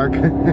work.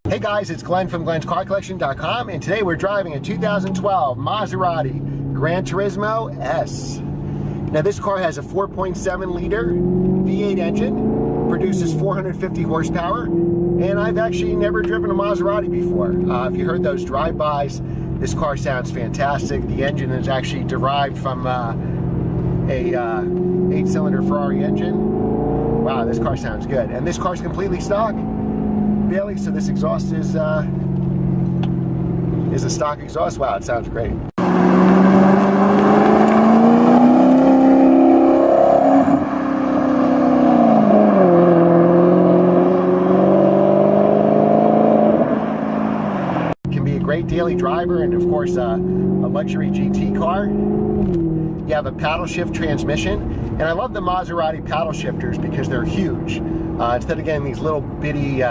Hey guys, it's Glenn from glenscarcollection.com, and today we're driving a 2012 Maserati GranTurismo S. Now this car has a 4.7 liter V8 engine, produces 450 horsepower, and I've actually never driven a Maserati before. If you heard those drive-bys, this car sounds fantastic. The engine is actually derived from a 8-cylinder Ferrari engine. Wow, this car sounds good. And this car's completely stock, Bailey, so this exhaust is a stock exhaust. Wow, it sounds great. It can be a great daily driver, and of course a luxury GT car. You have a paddle shift transmission, and I love the Maserati paddle shifters because they're huge. Instead of getting these little bitty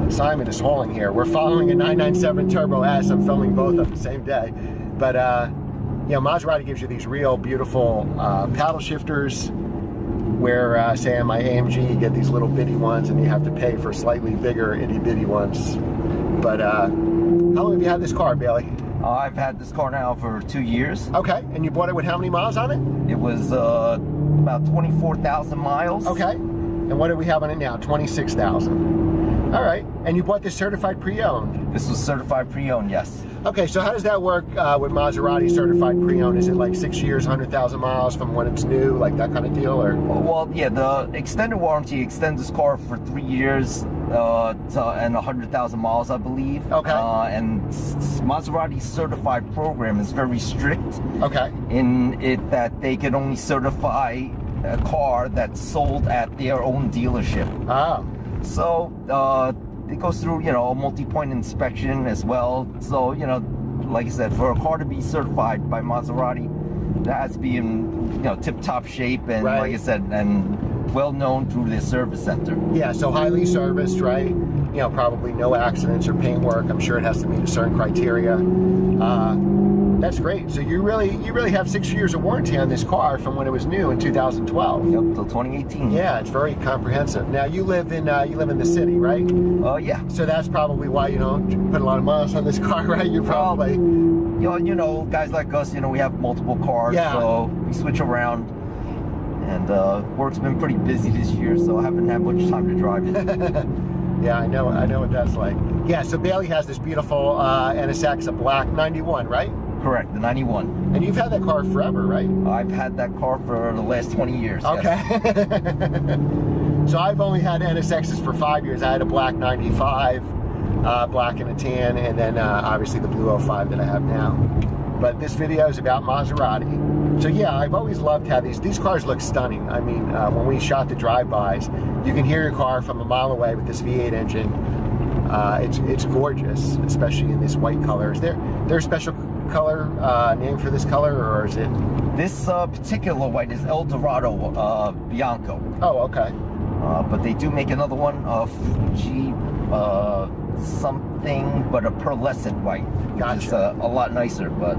Simon is hauling here. We're following a 997 Turbo S. I'm filming both of them the same day. But, you know, Maserati gives you these real beautiful paddle shifters where, say, on my AMG, you get these little bitty ones and you have to pay for slightly bigger itty-bitty ones. But, how long have you had this car, Bailey? I've had this car now for 2 years. Okay, and you bought it with how many miles on it? It was about 24,000 miles. Okay, and what do we have on it now? 26,000. All right, and you bought this certified pre-owned? This was certified pre-owned, yes. Okay, so how does that work with Maserati certified pre-owned? Is it like 6 years, 100,000 miles from when it's new, like that kind of deal, or? Well, yeah, the extended warranty extends this car for 3 years and 100,000 miles, I believe. Okay. And Maserati's certified program is very strict. Okay. In it that they can only certify a car that's sold at their own dealership. Ah. So it goes through, you know, a multi-point inspection as well. So, you know, like I said, for a car to be certified by Maserati, that has to be in, you know, tip-top shape and, right, like I said, and well known through their service center. Yeah, so highly serviced, right? You know, probably no accidents or paint work. I'm sure it has to meet a certain criteria. That's great. So you really have 6 years of warranty on this car from when it was new in 2012. Yep, till 2018. Yeah, it's very comprehensive. Now you live in the city, right? Yeah. So that's probably why you don't put a lot of miles on this car, right? You're probably, you know, guys like us, you know, we have multiple cars, yeah, so we switch around. And work's been pretty busy this year, so I haven't had much time to drive it. Yeah, I know what that's like. Yeah, so Bailey has this beautiful NSX, a black 91, right? Correct, the 91. And you've had that car forever, right? I've had that car for the last 20 years. Okay. Yes. So I've only had NSXs for 5 years. I had a black 95, black and a tan, and then obviously the blue 05 that I have now. But this video is about Maserati. So yeah, I've always loved how these cars look stunning. I mean, when we shot the drive-bys, you can hear your car from a mile away with this V8 engine. It's gorgeous, especially in this white color. Is there a special color name for this color, or is it? This particular white is El Dorado Bianco. Oh, okay. But they do make another one of G something, but a pearlescent white. Gotcha. It's a lot nicer, but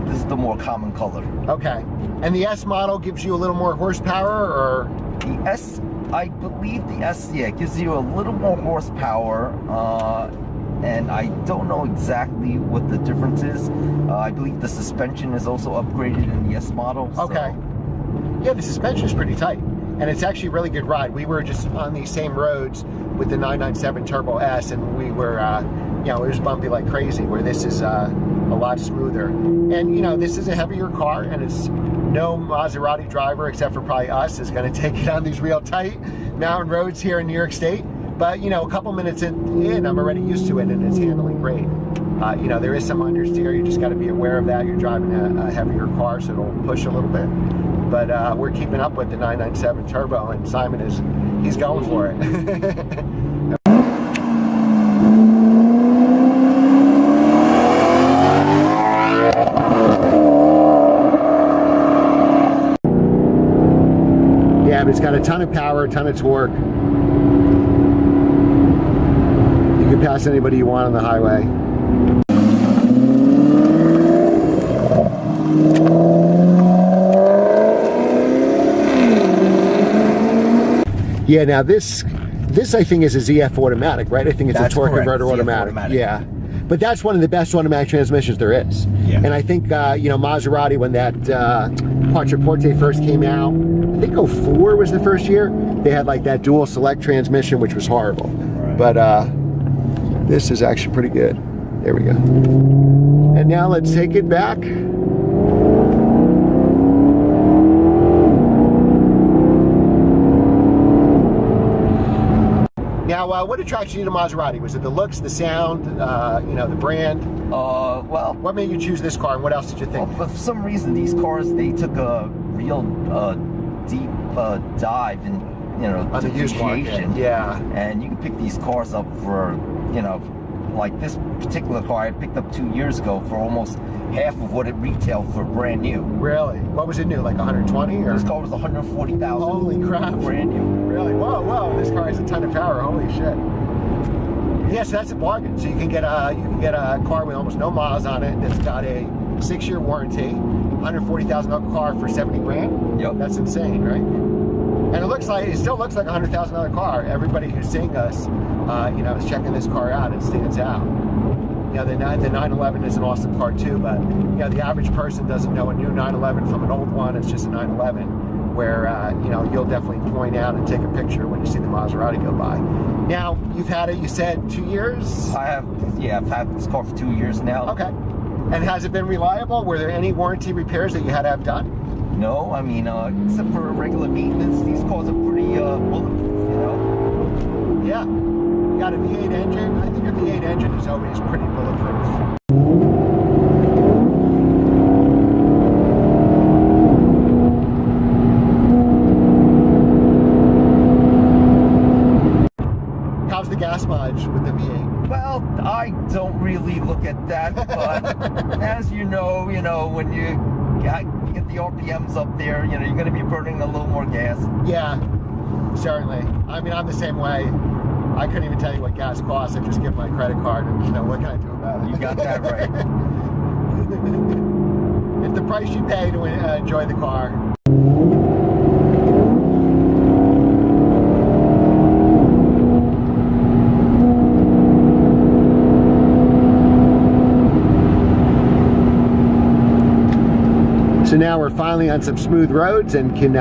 this is the more common color. Okay. And the S model gives you a little more horsepower, or? The S, I believe the S, yeah, gives you a little more horsepower. And I don't know exactly what the difference is. I believe the suspension is also upgraded in the S model. Okay. So. Yeah, the suspension is pretty tight. and it's actually a really good ride. We were just on these same roads with the 997 Turbo S, and we were, you know, it was bumpy like crazy, where this is a lot smoother. And, you know, this is a heavier car, and it's no Maserati driver, except for probably us, is going to take it on these real tight mountain roads here in New York State. But, you know, a couple minutes in, I'm already used to it, and it's handling great. You know, there is some understeer. You just got to be aware of that. You're driving a heavier car, so it'll push a little bit. But we're keeping up with the 997 Turbo, and Simon he's going for it. Yeah, but it's got a ton of power, a ton of torque. You can pass anybody you want on the highway. Yeah, now this I think is a ZF automatic, right? I think it's a torque converter automatic. Yeah, but that's one of the best automatic transmissions there is. Yeah. And I think you know, Maserati, when that Quattroporte first came out, I think 04 was the first year, they had like that dual select transmission, which was horrible. Right. But this is actually pretty good. There we go. And now let's take it back. Now, what attracted you to Maserati? Was it the looks, the sound, you know, the brand? Well, what made you choose this car, and what else did you think? Well, for some reason, these cars, they took a real deep dive in, you know, on the used market. Yeah. And you can pick these cars up for, you know, like this particular car I picked up 2 years ago for almost half of what it retailed for brand new. Really? What was it new? Like 120? Or? This car was 140,000. Holy crap! Brand new. Really? Whoa, whoa! This car has a ton of power. Holy shit! Yes, that's a bargain. So you can get a car with almost no miles on it that's got a 6-year warranty, $140,000 car for 70 grand. Yep. That's insane, right? And it still looks like a $100,000 car. Everybody who's seeing us, you know, is checking this car out. It stands out. You know, the 911 is an awesome car too, but you know, the average person doesn't know a new 911 from an old one. It's just a 911, where you know, you'll definitely point out and take a picture when you see the Maserati go by. Now, you've had it, you said 2 years? I have, yeah, I've had this car for 2 years now. Okay. And has it been reliable? Were there any warranty repairs that you had to have done? No, I mean, except for regular maintenance, these cars are pretty bulletproof, you know? Yeah. You got a V8 engine. I think a V8 engine is always pretty bulletproof. How's the gas mileage with the V8? Well, I don't really look at that, but as you know, when you get the RPMs up there, you know, you're going to be burning a little more gas. Yeah, certainly. I mean, I'm the same way. I couldn't even tell you what gas costs. I just give my credit card, and you know, what can I do about it? You got that right. It's the price you pay to enjoy the car. So now we're finally on some smooth roads and can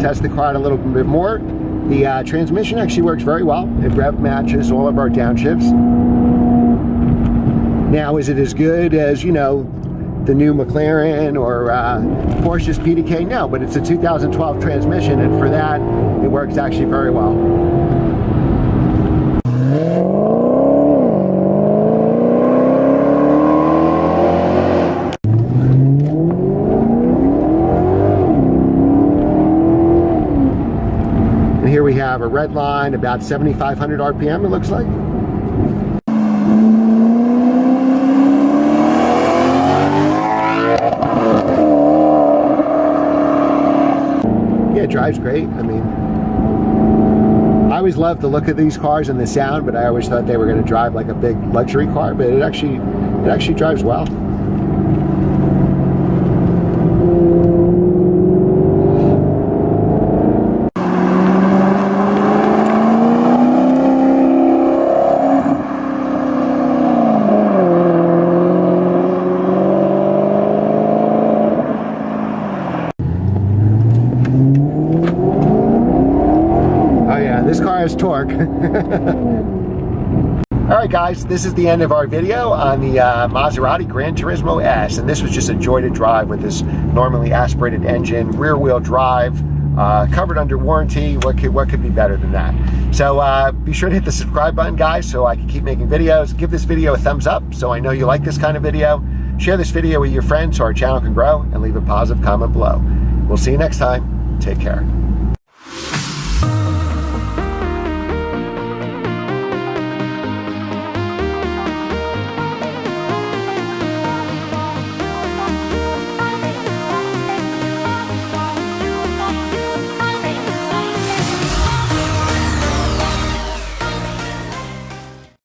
test the car out a little bit more. The transmission actually works very well. It rev matches all of our downshifts. Now, is it as good as, you know, the new McLaren or Porsche's PDK? No, but it's a 2012 transmission, and for that, it works actually very well. Here we have a red line, about 7,500 RPM, it looks like. Yeah, it drives great. I mean, I always loved the look of these cars and the sound, but I always thought they were going to drive like a big luxury car, but it actually drives well. has torque. All right, guys, this is the end of our video on the Maserati GranTurismo S, and this was just a joy to drive with this normally aspirated engine, rear-wheel drive, covered under warranty. What could be better than that? So be sure to hit the subscribe button, guys, so I can keep making videos. Give this video a thumbs up so I know you like this kind of video. Share this video with your friends so our channel can grow, and leave a positive comment below. We'll see you next time. Take care.